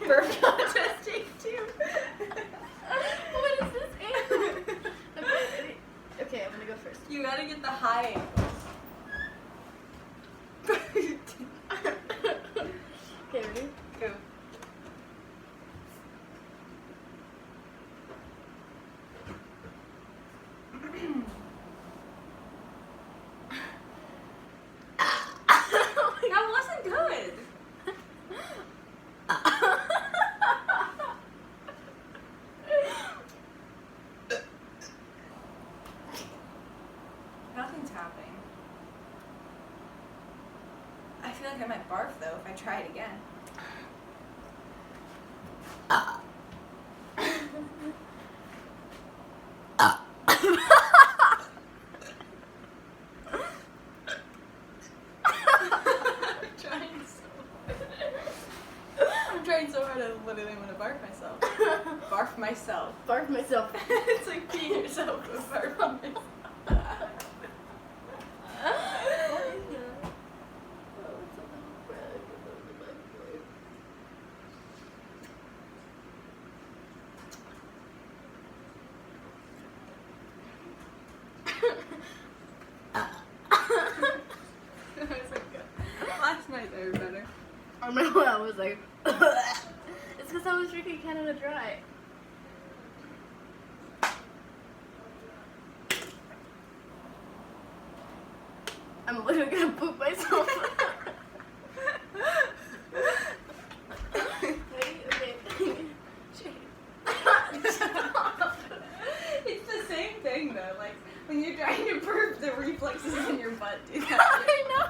Burp contest take 2. What is this animal? Okay, ready? Okay, I'm gonna go first. You gotta get the high angles. Okay, ready? Go. That wasn't good. Nothing's happening. I feel like I might barf though if I try it again. I'm trying so hard I literally want to barf myself. Barf myself. Barf myself. It's like peeing yourself with barf on myself. Last night they were better. I remember I was like, it's because I was drinking Canada Dry. I'm literally gonna poop myself. Ready? Okay. It's the same thing though. Like when you're trying to burp, the reflexes in your butt do that. I know.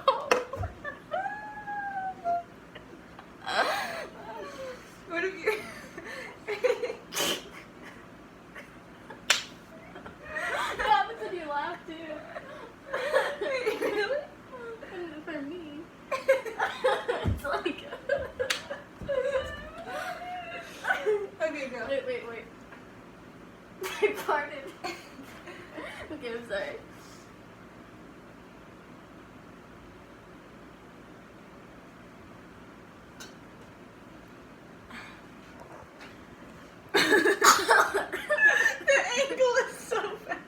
What if you? What happens when you laugh too? Wait, really? And for me, it's like. Okay, go. Wait. I farted. Okay, I'm sorry. The angle is so bad.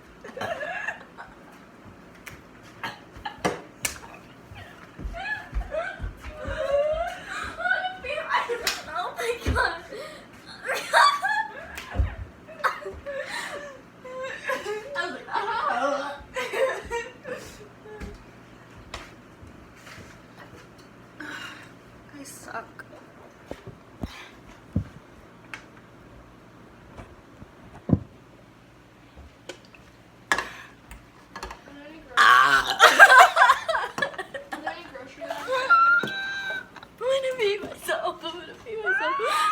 Oh my god. I was like, ah. I suck. I'm gonna pee myself.